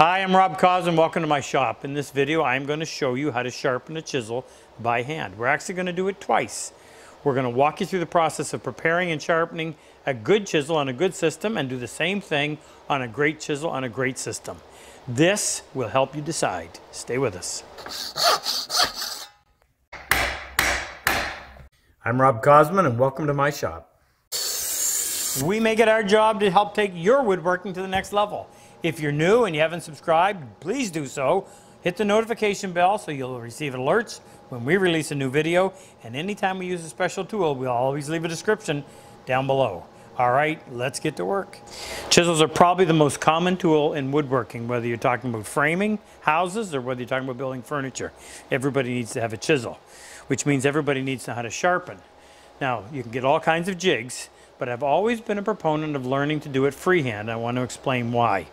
Hi, I'm Rob Cosman. Welcome to my shop. In this video, I'm going to show you how to sharpen a chisel by hand. We're actually going to do it twice. We're going to walk you through the process of preparing and sharpening a good chisel on a good system and do the same thing on a great chisel on a great system. This will help you decide. Stay with us. I'm Rob Cosman and welcome to my shop. We make it our job to help take your woodworking to the next level. If you're new and you haven't subscribed, please do so. Hit the notification bell so you'll receive alerts when we release a new video. And anytime we use a special tool, we'll always leave a description down below. All right, let's get to work. Chisels are probably the most common tool in woodworking, whether you're talking about framing houses or whether you're talking about building furniture. Everybody needs to have a chisel, which means everybody needs to know how to sharpen. Now, you can get all kinds of jigs, but I've always been a proponent of learning to do it freehand. I want to explain why.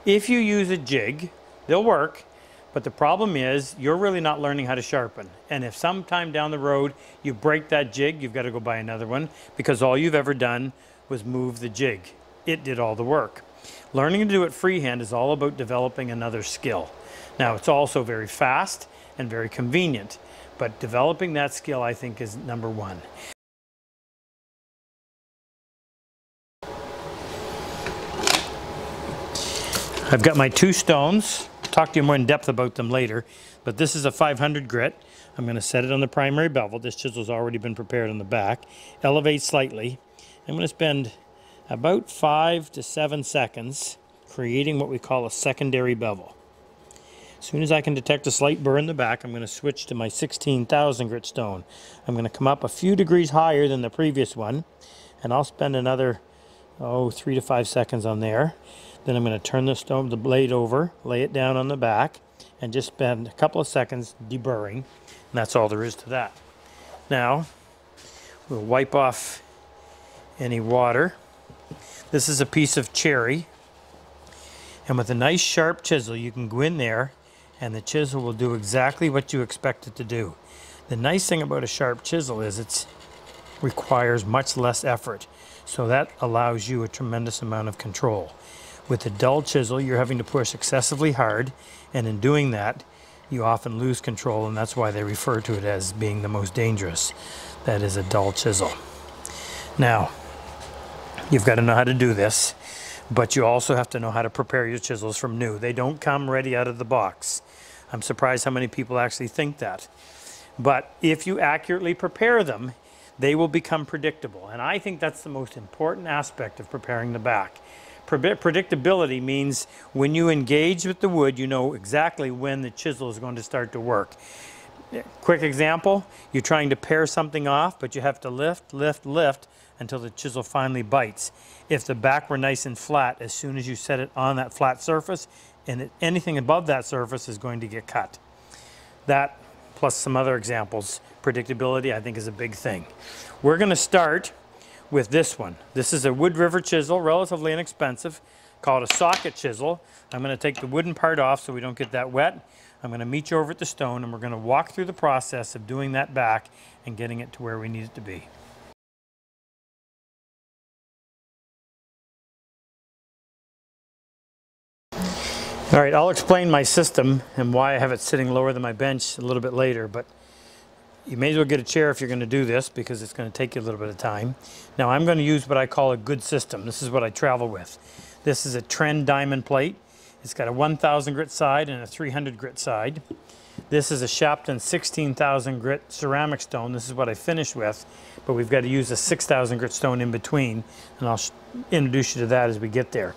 If you use a jig, they'll work, but the problem is you're really not learning how to sharpen. And if sometime down the road you break that jig, you've got to go buy another one because all you've ever done was move the jig. It did all the work. Learning to do it freehand is all about developing another skill. Now, it's also very fast and very convenient, but developing that skill, I think, is number one. I've got my two stones. I'll talk to you more in depth about them later, but this is a 500 grit. I'm going to set it on the primary bevel. This chisel's already been prepared on the back. Elevate slightly. I'm going to spend about 5 to 7 seconds creating what we call a secondary bevel. As soon as I can detect a slight burr in the back, I'm going to switch to my 16,000 grit stone. I'm going to come up a few degrees higher than the previous one, and I'll spend another 3 to 5 seconds on there. Then I'm going to turn the blade over, lay it down on the back, and just spend a couple of seconds deburring. And that's all there is to that. Now, we'll wipe off any water. This is a piece of cherry. And with a nice sharp chisel, you can go in there and the chisel will do exactly what you expect it to do. The nice thing about a sharp chisel is it requires much less effort. So that allows you a tremendous amount of control. With a dull chisel, you're having to push excessively hard, and in doing that, you often lose control, and that's why they refer to it as being the most dangerous. That is a dull chisel. Now, you've got to know how to do this, but you also have to know how to prepare your chisels from new. They don't come ready out of the box. I'm surprised how many people actually think that. But if you accurately prepare them, they will become predictable, and I think that's the most important aspect of preparing the back. Predictability means when you engage with the wood, you know exactly when the chisel is going to start to work. Quick example, you're trying to pare something off, but you have to lift, lift, lift until the chisel finally bites. If the back were nice and flat, as soon as you set it on that flat surface, and anything above that surface is going to get cut. That, plus some other examples, predictability I think is a big thing. We're going to start with this one. This is a Wood River chisel, relatively inexpensive, called a socket chisel. I'm going to take the wooden part off so we don't get that wet. I'm going to meet you over at the stone and we're going to walk through the process of doing that back and getting it to where we need it to be. All right, I'll explain my system and why I have it sitting lower than my bench a little bit later, but you may as well get a chair if you're going to do this because it's going to take you a little bit of time. Now I'm going to use what I call a good system. This is what I travel with. This is a Trend diamond plate. It's got a 1,000 grit side and a 300 grit side. This is a Sharpen 16,000 grit ceramic stone. This is what I finished with, but we've got to use a 6,000 grit stone in between, and I'll introduce you to that as we get there.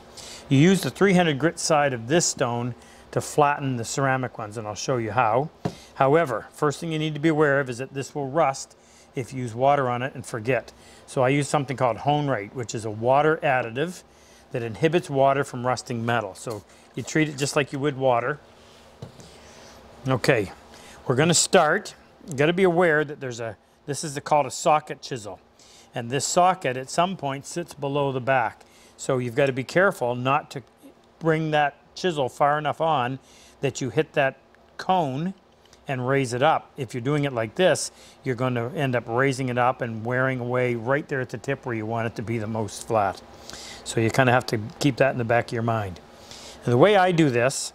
You use the 300 grit side of this stone to flatten the ceramic ones, and I'll show you how. However, first thing you need to be aware of is that this will rust if you use water on it and forget. So I use something called Hone Rate, which is a water additive that inhibits water from rusting metal. So you treat it just like you would water. Okay, we're going to start. You've got to be aware that this is called a socket chisel. And this socket at some point sits below the back. So you've got to be careful not to bring that chisel far enough on that you hit that cone and raise it up. If you're doing it like this, you're going to end up raising it up and wearing away right there at the tip where you want it to be the most flat. So you kind of have to keep that in the back of your mind. And the way I do this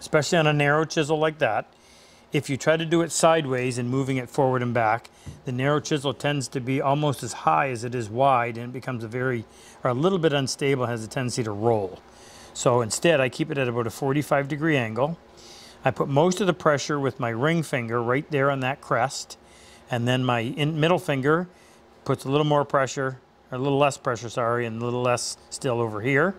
especially on a narrow chisel like that. If you try to do it sideways and moving it forward and back, the narrow chisel tends to be almost as high as it is wide, and it becomes a little bit unstable, has a tendency to roll. So instead, I keep it at about a 45-degree angle. I put most of the pressure with my ring finger right there on that crest, and then my middle finger puts a little more pressure, or a little less pressure, sorry, and a little less still over here.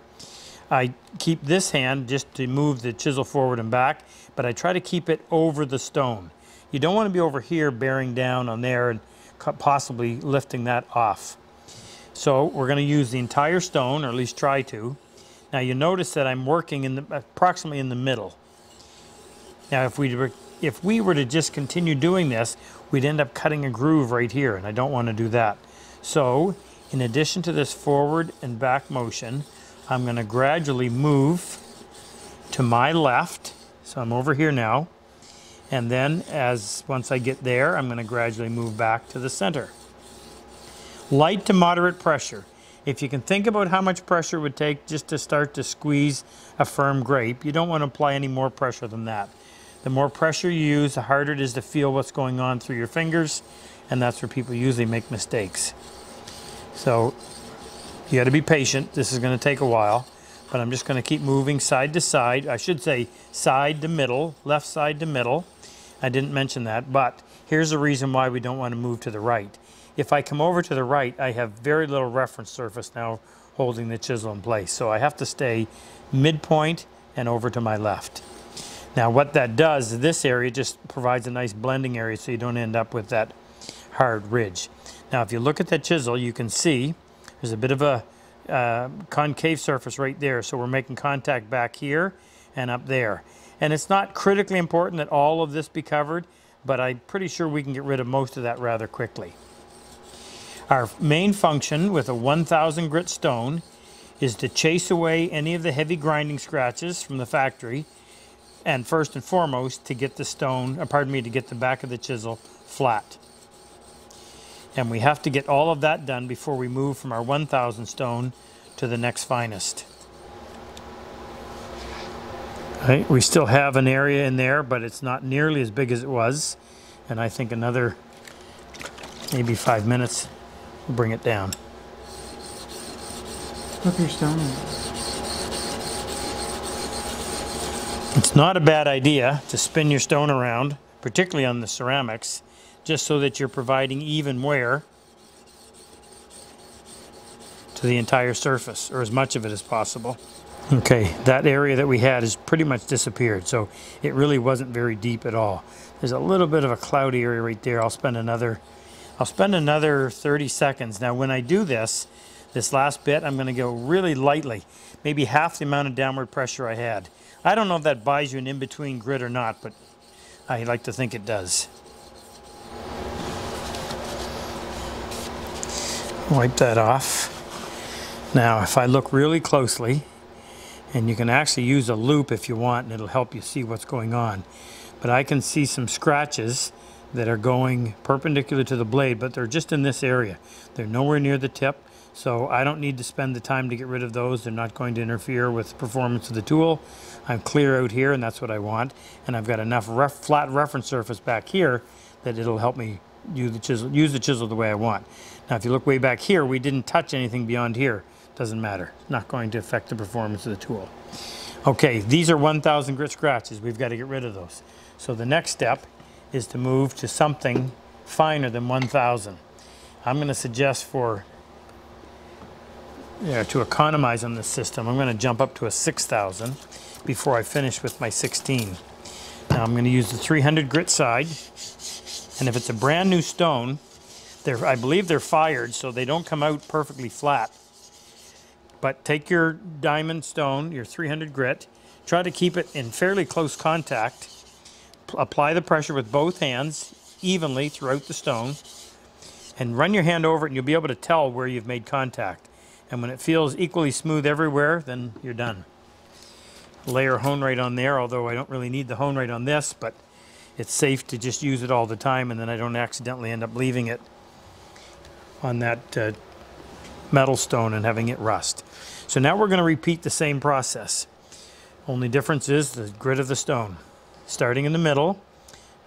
I keep this hand just to move the chisel forward and back, but I try to keep it over the stone. You don't want to be over here bearing down on there and possibly lifting that off. So we're going to use the entire stone, or at least try to. Now you notice that I'm working approximately in the middle. Now if we were to just continue doing this, we'd end up cutting a groove right here, and I don't want to do that. So in addition to this forward and back motion, I'm going to gradually move to my left. So I'm over here now. And then once I get there, I'm going to gradually move back to the center. Light to moderate pressure. If you can think about how much pressure it would take just to start to squeeze a firm grape, you don't want to apply any more pressure than that. The more pressure you use, the harder it is to feel what's going on through your fingers, and that's where people usually make mistakes. So you got to be patient. This is going to take a while, but I'm just going to keep moving side to side. I should say side to middle, left side to middle. I didn't mention that, but here's the reason why we don't want to move to the right. If I come over to the right, I have very little reference surface now holding the chisel in place. So I have to stay midpoint and over to my left. Now what that does is this area just provides a nice blending area so you don't end up with that hard ridge. Now if you look at that chisel, you can see there's a bit of a concave surface right there, so we're making contact back here and up there. And it's not critically important that all of this be covered, but I'm pretty sure we can get rid of most of that rather quickly. Our main function with a 1000 grit stone is to chase away any of the heavy grinding scratches from the factory, and first and foremost to get the to get the back of the chisel flat. And we have to get all of that done before we move from our 1000 stone to the next finest. Right, we still have an area in there, but it's not nearly as big as it was. And I think another maybe 5 minutes will bring it down. Flip your stone in. It's not a bad idea to spin your stone around, particularly on the ceramics, just so that you're providing even wear to the entire surface, or as much of it as possible. Okay, that area that we had has pretty much disappeared, so it really wasn't very deep at all. There's a little bit of a cloudy area right there. I'll spend another 30 seconds. Now when I do this last bit, I'm going to go really lightly, maybe half the amount of downward pressure I had. I don't know if that buys you an in-between grit or not, but I like to think it does. Wipe that off. Now if I look really closely, and you can actually use a loop if you want, and it'll help you see what's going on, but I can see some scratches that are going perpendicular to the blade, but they're just in this area. They're nowhere near the tip, so I don't need to spend the time to get rid of those. They're not going to interfere with the performance of the tool. I'm clear out here, and that's what I want, and I've got enough flat reference surface back here that it'll help me use the chisel the way I want. Now if you look way back here, we didn't touch anything beyond here. Doesn't matter. Not going to affect the performance of the tool. Okay, these are 1000 grit scratches. We've got to get rid of those. So the next step is to move to something finer than 1000. I'm going to suggest to economize on this system, I'm going to jump up to a 6000 before I finish with my 16. Now I'm going to use the 300 grit side, and if it's a brand new stone, I believe they're fired, so they don't come out perfectly flat. But take your diamond stone, your 300 grit, try to keep it in fairly close contact. Apply the pressure with both hands evenly throughout the stone, and run your hand over it, and you'll be able to tell where you've made contact. And when it feels equally smooth everywhere, then you're done. Layer hone right on there, although I don't really need the hone right on this, but it's safe to just use it all the time, and then I don't accidentally end up leaving it on that metal stone and having it rust. So now we're going to repeat the same process. Only difference is the grit of the stone. Starting in the middle,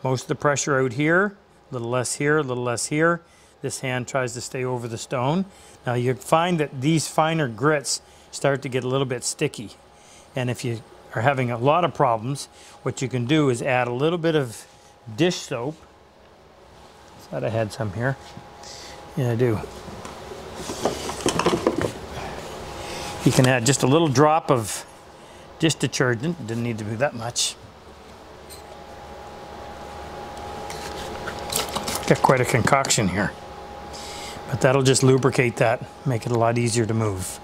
most of the pressure out here, a little less here, a little less here. This hand tries to stay over the stone. Now you find that these finer grits start to get a little bit sticky. And if you are having a lot of problems, what you can do is add a little bit of dish soap. I thought I had some here. Yeah, I do. You can add just a little drop of dish detergent. Didn't need to be that much. Got quite a concoction here. But that'll just lubricate that, make it a lot easier to move.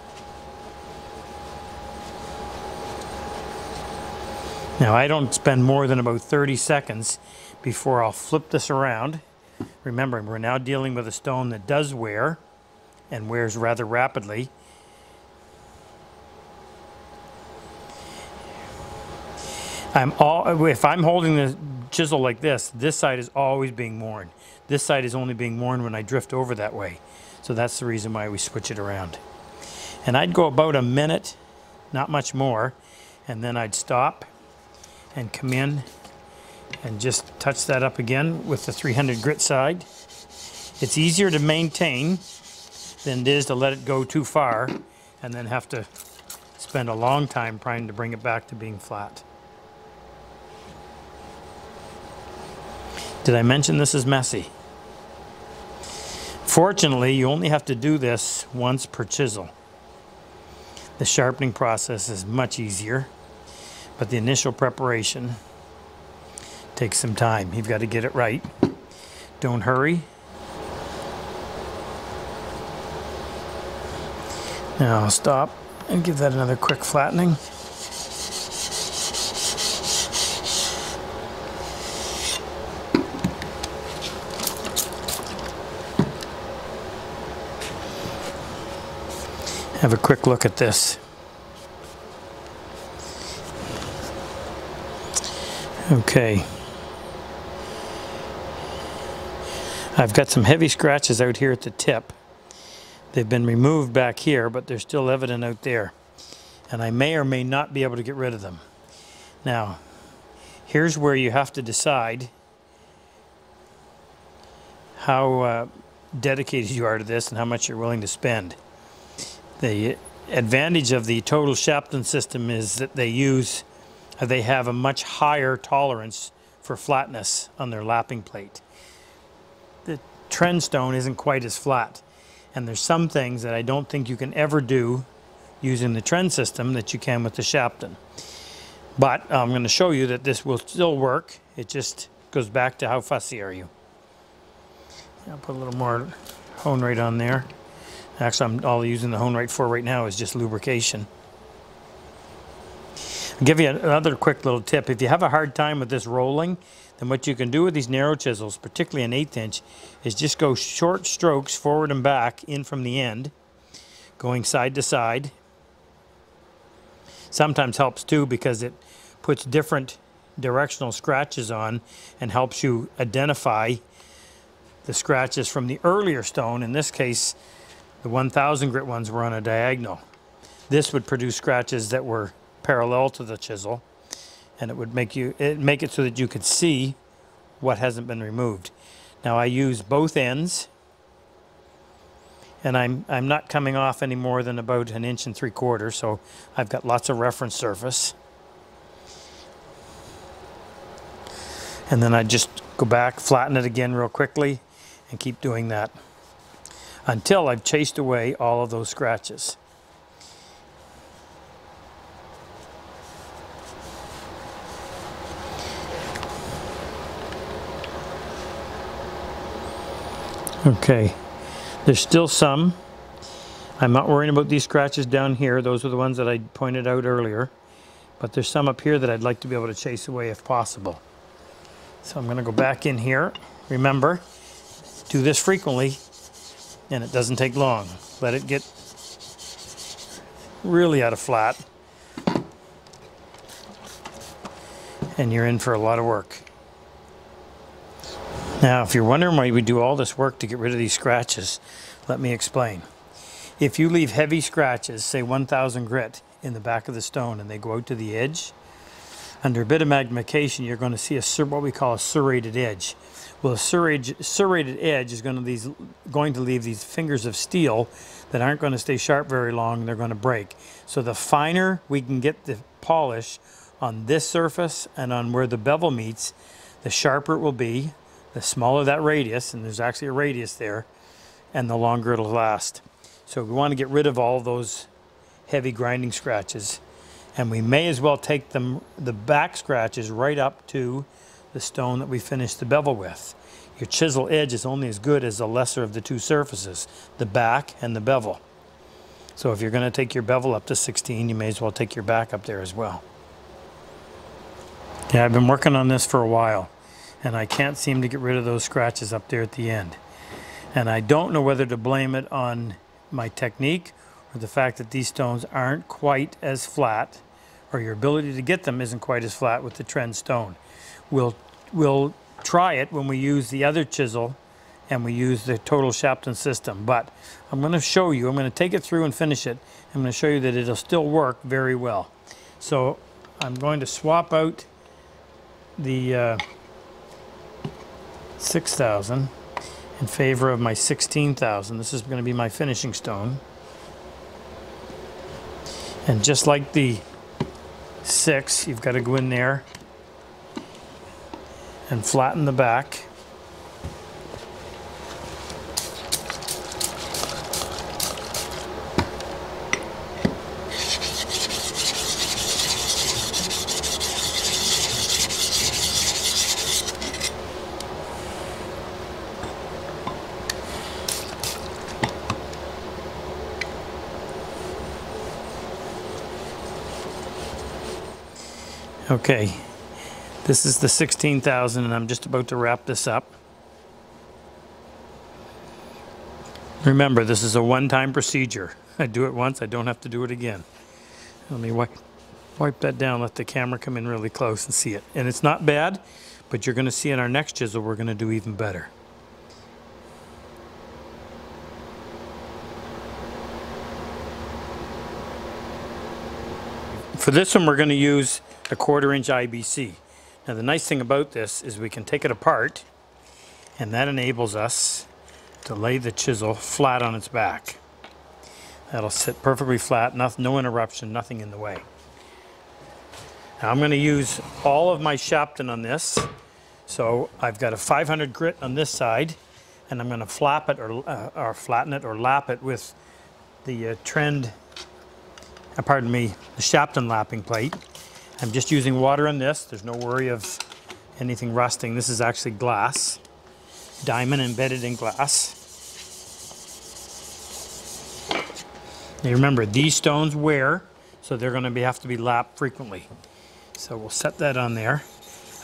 Now I don't spend more than about 30 seconds before I'll flip this around. Remember, we're now dealing with a stone that does wear and wears rather rapidly. If I'm holding the chisel like this side is always being worn. This side is only being worn when I drift over that way. So that's the reason why we switch it around. And I'd go about a minute, not much more, and then I'd stop and come in and just touch that up again with the 300 grit side. It's easier to maintain than it is to let it go too far and then have to spend a long time trying to bring it back to being flat. Did I mention this is messy? Fortunately, you only have to do this once per chisel. The sharpening process is much easier, but the initial preparation takes some time. You've got to get it right. Don't hurry. Now I'll stop and give that another quick flattening. Have a quick look at this. Okay. I've got some heavy scratches out here at the tip. They've been removed back here, but they're still evident out there. And I may or may not be able to get rid of them. Now, here's where you have to decide how dedicated you are to this and how much you're willing to spend. The advantage of the total Sharpen system is that they have a much higher tolerance for flatness on their lapping plate. The trend stone isn't quite as flat, and there's some things that I don't think you can ever do using the trend system that you can with the Sharpen. But I'm going to show you that this will still work. It just goes back to how fussy are you. I'll put a little more hone right on there. Actually, all I'm using the hone right for right now is just lubrication. I'll give you another quick little tip. If you have a hard time with this rolling, then what you can do with these narrow chisels, particularly an 1/8 inch, is just go short strokes forward and back in from the end, going side to side. Sometimes helps too because it puts different directional scratches on and helps you identify the scratches from the earlier stone. In this case, the 1000 grit ones were on a diagonal. This would produce scratches that were parallel to the chisel, and it would make it so that you could see what hasn't been removed. Now I use both ends, and I'm not coming off any more than about 1 3/4 inches, so I've got lots of reference surface. And then I just go back, flatten it again real quickly, and keep doing that until I've chased away all of those scratches. Okay, there's still some. I'm not worrying about these scratches down here. Those are the ones that I pointed out earlier. But there's some up here that I'd like to be able to chase away if possible. So I'm going to go back in here. Remember, do this frequently, and it doesn't take long. Let it get really out of flat, and you're in for a lot of work. Now, if you're wondering why we do all this work to get rid of these scratches, let me explain. If you leave heavy scratches, say 1000 grit, in the back of the stone, and they go out to the edge. Under a bit of magnification, you're going to see what we call a serrated edge. Well, a serrated edge is going to leave these fingers of steel that aren't going to stay sharp very long, and they're going to break. So the finer we can get the polish on this surface and on where the bevel meets, the sharper it will be, the smaller that radius, and there's actually a radius there, and the longer it'll last. So we want to get rid of all those heavy grinding scratches, and we may as well take the back scratches right up to the stone that we finished the bevel with. Your chisel edge is only as good as the lesser of the two surfaces, the back and the bevel. So if you're going to take your bevel up to 16, you may as well take your back up there as well. Yeah, I've been working on this for a while, and I can't seem to get rid of those scratches up there at the end. And I don't know whether to blame it on my technique or the fact that these stones aren't quite as flat, or your ability to get them isn't quite as flat with the trend stone. We'll try it when we use the other chisel and we use the total Sharpen system, but I'm going to show you, I'm going to take it through and finish it. I'm going to show you that it'll still work very well. So I'm going to swap out the 6,000 in favor of my 16,000. This is going to be my finishing stone. And just like the 6, you've got to go in there and flatten the back. Okay, this is the 16,000, and I'm just about to wrap this up. Remember, this is a one-time procedure. I do it once, I don't have to do it again. Let me wipe that down, let the camera come in really close and see it. And it's not bad, but you're going to see in our next chisel we're going to do even better. For this one, we're going to use a 1/4 inch IBC. Now the nice thing about this is we can take it apart, and that enables us to lay the chisel flat on its back. That'll sit perfectly flat, no interruption, nothing in the way. Now I'm going to use all of my Sharpen on this. So I've got a 500 grit on this side, and I'm going to flap it or flatten it or lap it with the the Sharpen lapping plate. I'm just using water on this. There's no worry of anything rusting. This is actually glass, diamond embedded in glass. Now remember, these stones wear, so they're going to have to be lapped frequently. So we'll set that on there.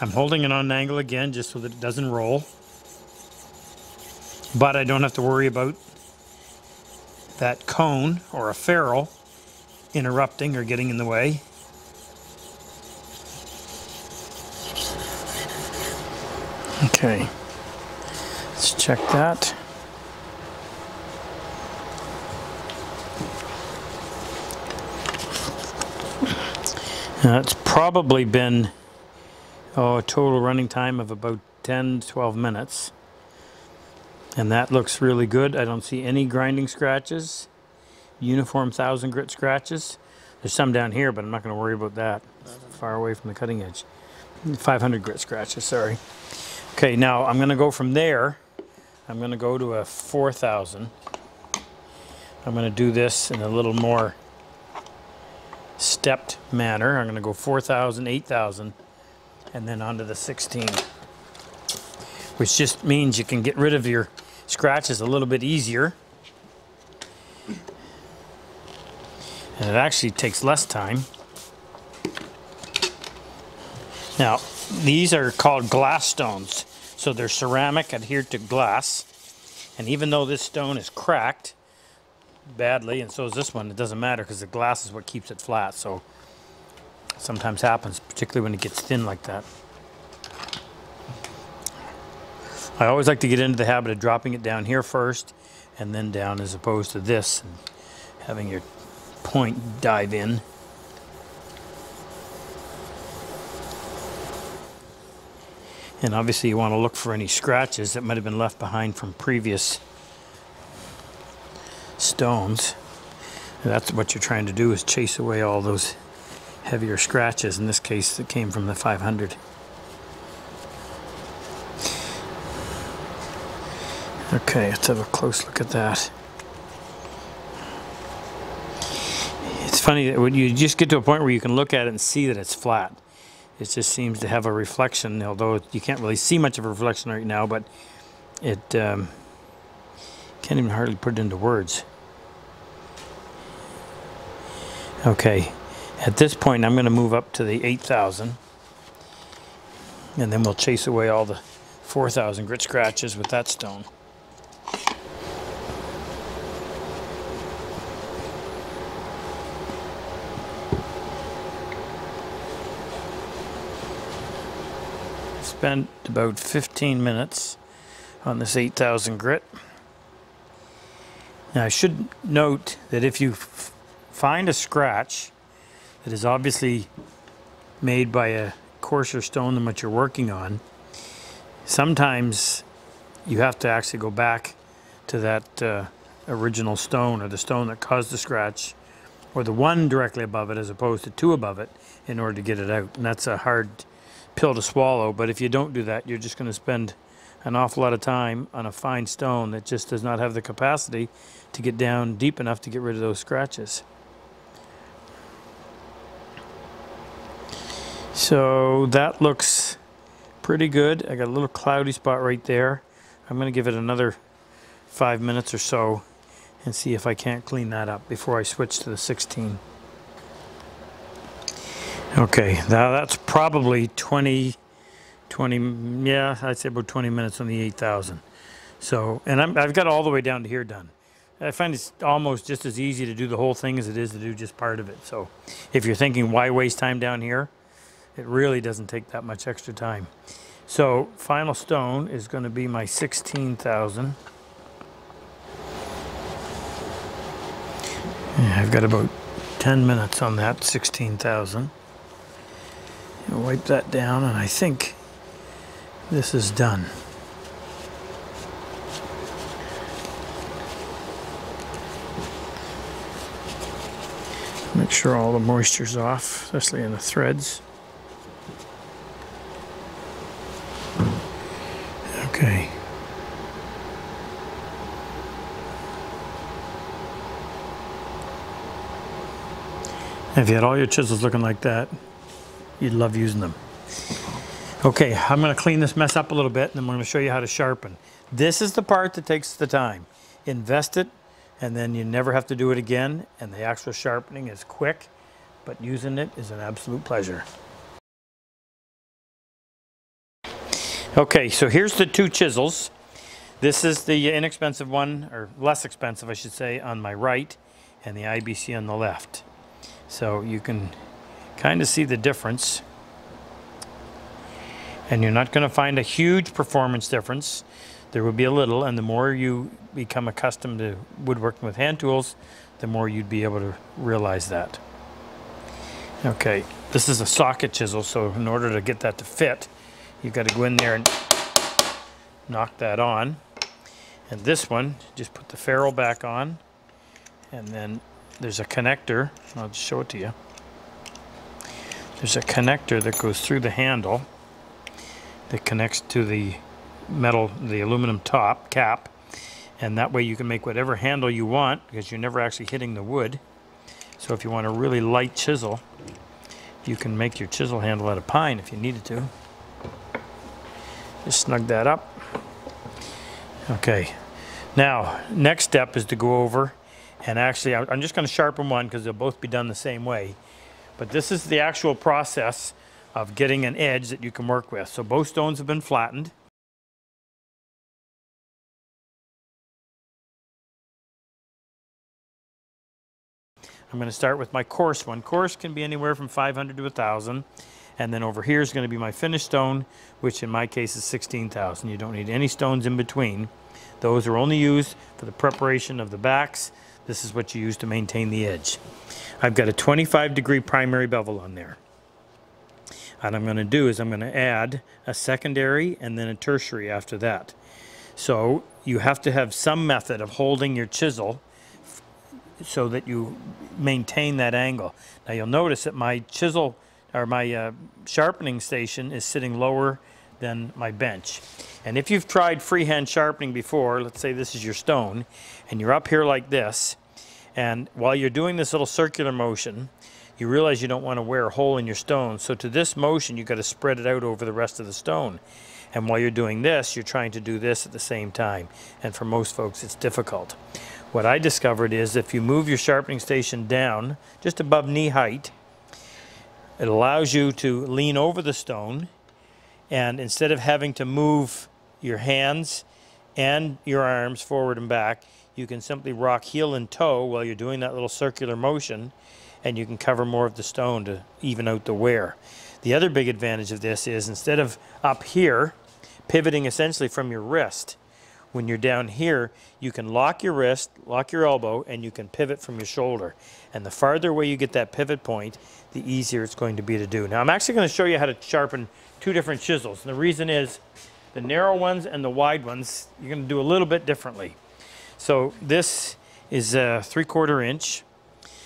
I'm holding it on an angle again just so that it doesn't roll. But I don't have to worry about that cone or a ferrule interrupting or getting in the way. Okay, let's check that. Now it's probably been a total running time of about 10 to 12 minutes. And that looks really good. I don't see any grinding scratches. Uniform 1,000 grit scratches. There's some down here, but I'm not going to worry about that. It's far away from the cutting edge. 500 grit scratches, sorry. Okay, now I'm going to go from there. I'm going to go to a 4,000. I'm going to do this in a little more stepped manner. I'm going to go 4,000, 8,000, and then onto the 16. Which just means you can get rid of your scratches a little bit easier. And it actually takes less time. Now, these are called glass stones. So they're ceramic adhered to glass. And even though this stone is cracked badly, and so is this one, it doesn't matter because the glass is what keeps it flat. So sometimes happens, particularly when it gets thin like that. I always like to get into the habit of dropping it down here first and then down, as opposed to this and having your point dive in. And obviously you want to look for any scratches that might have been left behind from previous stones. And that's what you're trying to do, is chase away all those heavier scratches. In this case, that came from the 500. Okay, let's have a close look at that. It's funny that when you just get to a point where you can look at it and see that it's flat. It just seems to have a reflection, although you can't really see much of a reflection right now, but it can't even hardly put it into words. Okay, at this point I'm going to move up to the 8,000, and then we'll chase away all the 4,000 grit scratches with that stone. Spent about 15 minutes on this 8,000 grit. Now I should note that if you find a scratch that is obviously made by a coarser stone than what you're working on, sometimes you have to actually go back to that original stone, or the stone that caused the scratch, or the one directly above it as opposed to two above it, in order to get it out. And that's a hard pill to swallow, but if you don't do that, you're just going to spend an awful lot of time on a fine stone that just does not have the capacity to get down deep enough to get rid of those scratches. So that looks pretty good. I got a little cloudy spot right there. I'm going to give it another 5 minutes or so and see if I can't clean that up before I switch to the 16. Okay, now that's probably 20, yeah, I'd say about 20 minutes on the 8,000. So, and I've got all the way down to here done. I find it's almost just as easy to do the whole thing as it is to do just part of it. So if you're thinking, why waste time down here? It really doesn't take that much extra time. So final stone is going to be my 16,000. I've got about 10 minutes on that 16,000. Wipe that down, and I think this is done. Make sure all the moisture's off, especially in the threads. Okay. If you had all your chisels looking like that, you'd love using them. Okay, I'm going to clean this mess up a little bit, and I'm going to show you how to sharpen. This is the part that takes the time. Invest it, and then you never have to do it again, and the actual sharpening is quick, but using it is an absolute pleasure. Okay, so here's the two chisels. This is the inexpensive one, or less expensive I should say, on my right, and the IBC on the left. So you can kind of see the difference, and you're not going to find a huge performance difference. There will be a little, and the more you become accustomed to woodworking with hand tools, the more you'd be able to realize that. Okay, this is a socket chisel, so in order to get that to fit, you've got to go in there and knock that on. And this one, just put the ferrule back on, and then there's a connector. I'll just show it to you. There's a connector that goes through the handle that connects to the metal, the aluminum top cap, and that way you can make whatever handle you want, because you're never actually hitting the wood. So if you want a really light chisel, you can make your chisel handle out of pine if you needed to. Just snug that up. Okay, now next step is to go over, and actually I'm just going to sharpen one because they'll both be done the same way. But this is the actual process of getting an edge that you can work with. So both stones have been flattened. I'm going to start with my coarse one. Coarse can be anywhere from 500 to 1,000. And then over here is going to be my finished stone, which in my case is 16,000. You don't need any stones in between. Those are only used for the preparation of the backs. This is what you use to maintain the edge. I've got a 25-degree primary bevel on there. What I'm going to do is I'm going to add a secondary and then a tertiary after that. So you have to have some method of holding your chisel so that you maintain that angle. Now you'll notice that my chisel or my sharpening station is sitting lower than my bench. And if you've tried freehand sharpening before, let's say this is your stone, and you're up here like this, and while you're doing this little circular motion, you realize you don't want to wear a hole in your stone. So to this motion, you've got to spread it out over the rest of the stone. And while you're doing this, you're trying to do this at the same time. And for most folks, it's difficult. What I discovered is if you move your sharpening station down just above knee height, it allows you to lean over the stone, and instead of having to move your hands and your arms forward and back, you can simply rock heel and toe while you're doing that little circular motion, and you can cover more of the stone to even out the wear. The other big advantage of this is instead of up here, pivoting essentially from your wrist, when you're down here, you can lock your wrist, lock your elbow, and you can pivot from your shoulder. And the farther away you get that pivot point, the easier it's going to be to do. Now I'm actually going to show you how to sharpen two different chisels. And the reason is the narrow ones and the wide ones, you're going to do a little bit differently. So this is a 3/4 inch.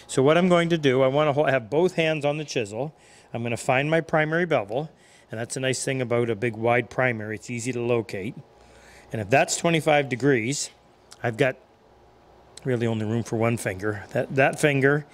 So what I'm going to do, I want to have both hands on the chisel. I'm going to find my primary bevel, and that's a nice thing about a big wide primary. It's easy to locate. And if that's 25 degrees, I've got really only room for one finger. That finger,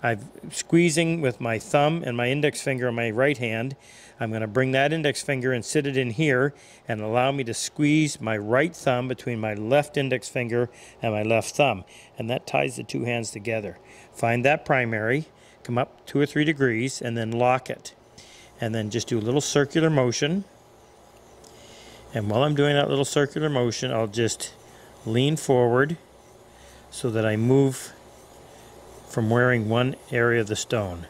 I'm squeezing with my thumb and my index finger on my right hand. I'm going to bring that index finger and sit it in here and allow me to squeeze my right thumb between my left index finger and my left thumb. And that ties the two hands together. Find that primary, come up 2 or 3 degrees, and then lock it. And then just do a little circular motion. And while I'm doing that little circular motion, I'll just lean forward so that I move from wearing one area of the stone.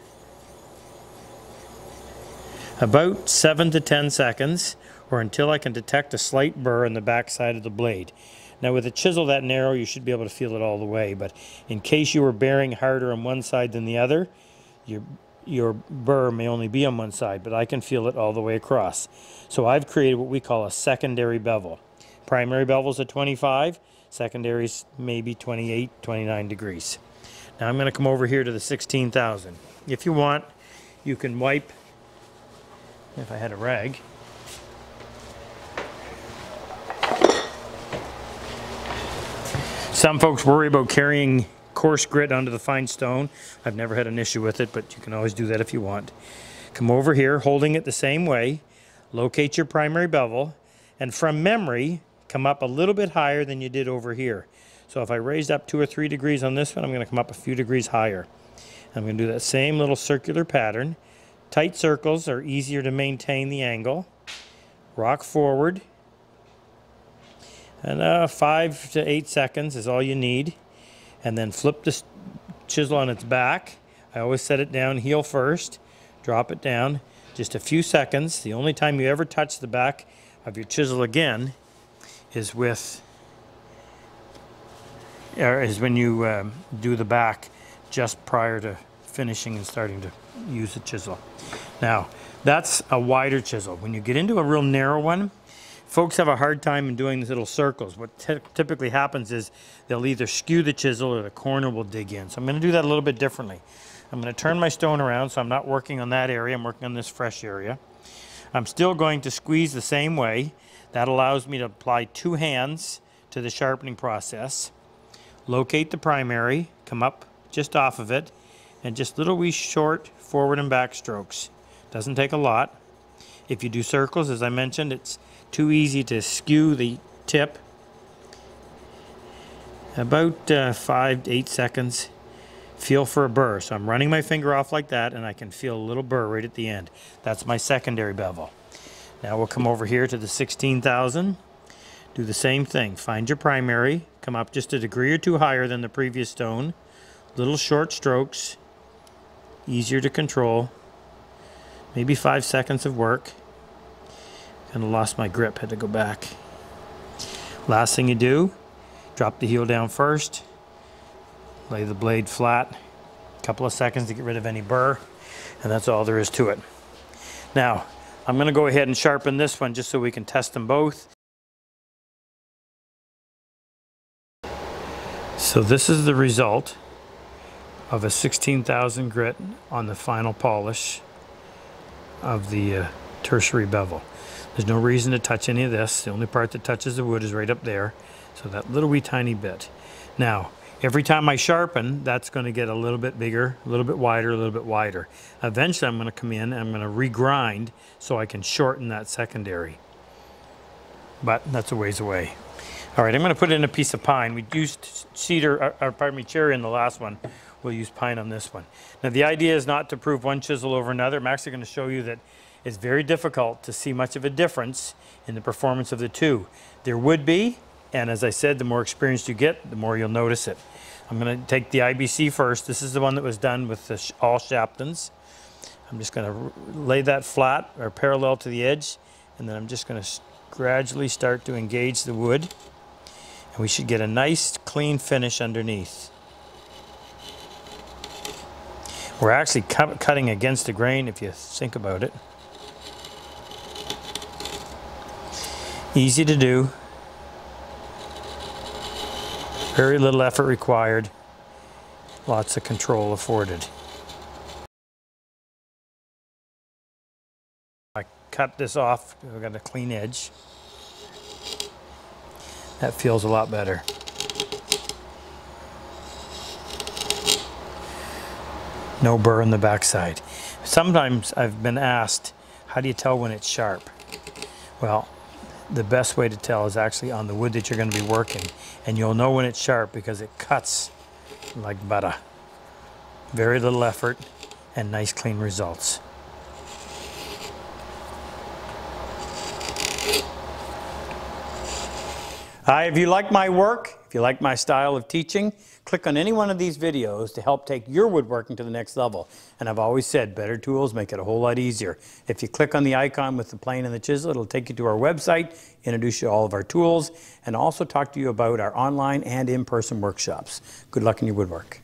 About 7 to 10 seconds, or until I can detect a slight burr in the back side of the blade. Now with a chisel that narrow, you should be able to feel it all the way, but in case you were bearing harder on one side than the other, your burr may only be on one side, but I can feel it all the way across. So I've created what we call a secondary bevel. Primary bevel's at 25, secondary's maybe 28, 29 degrees. Now I'm going to come over here to the 16,000. If you want, you can wipe, if I had a rag, some folks worry about carrying coarse grit onto the fine stone. I've never had an issue with it, but you can always do that if you want. Come over here, holding it the same way, locate your primary bevel, and from memory, come up a little bit higher than you did over here. So if I raised up 2 or 3 degrees on this one, I'm going to come up a few degrees higher. I'm going to do that same little circular pattern. Tight circles are easier to maintain the angle. Rock forward. And 5 to 8 seconds is all you need. And then flip the chisel on its back. I always set it down heel first, drop it down, just a few seconds. The only time you ever touch the back of your chisel again is when you do the back just prior to finishing and starting to use the chisel. Now, that's a wider chisel. When you get into a real narrow one, folks have a hard time in doing these little circles. What typically happens is they'll either skew the chisel or the corner will dig in. So I'm going to do that a little bit differently. I'm going to turn my stone around so I'm not working on that area. I'm working on this fresh area. I'm still going to squeeze the same way. That allows me to apply 2 hands to the sharpening process. Locate the primary, come up just off of it, and just little wee short forward and back strokes. Doesn't take a lot. If you do circles, as I mentioned, it's too easy to skew the tip. About 5 to 8 seconds. Feel for a burr. So I'm running my finger off like that, and I can feel a little burr right at the end. That's my secondary bevel. Now we'll come over here to the 16,000. Do the same thing. Find your primary. Come up just a degree or 2 higher than the previous stone. Little short strokes. Easier to control. Maybe 5 seconds of work. Kind of lost my grip, had to go back. Last thing you do, drop the heel down first, lay the blade flat, a couple of seconds to get rid of any burr, and that's all there is to it. Now, I'm going to go ahead and sharpen this one just so we can test them both. So this is the result of a 16,000 grit on the final polish of the tertiary bevel. There's no reason to touch any of this. The only part that touches the wood is right up there. So that little wee tiny bit. Now, every time I sharpen, that's going to get a little bit bigger, a little bit wider, a little bit wider. Eventually I'm going to come in and I'm going to regrind so I can shorten that secondary. But that's a ways away. All right, I'm going to put in a piece of pine. We used cherry in the last one. We'll use pine on this one. Now the idea is not to prove one chisel over another. I'm actually going to show you that it's very difficult to see much of a difference in the performance of the two. There would be, and as I said, the more experienced you get, the more you'll notice it. I'm going to take the IBC first. This is the one that was done with the all Shaptons. I'm just going to lay that flat or parallel to the edge, and then I'm just going to gradually start to engage the wood. And we should get a nice clean finish underneath. We're actually cutting against the grain if you think about it. Easy to do. Very little effort required. Lots of control afforded. I cut this off. I've got a clean edge. That feels a lot better. No burr in the backside. Sometimes I've been asked, how do you tell when it's sharp? Well, the best way to tell is actually on the wood that you're going to be working. And you'll know when it's sharp because it cuts like butter. Very little effort and nice clean results. Hi, if you like my work, if you like my style of teaching, click on any one of these videos to help take your woodworking to the next level. And I've always said better tools make it a whole lot easier. If you click on the icon with the plane and the chisel, it'll take you to our website, introduce you to all of our tools, and also talk to you about our online and in-person workshops. Good luck in your woodwork.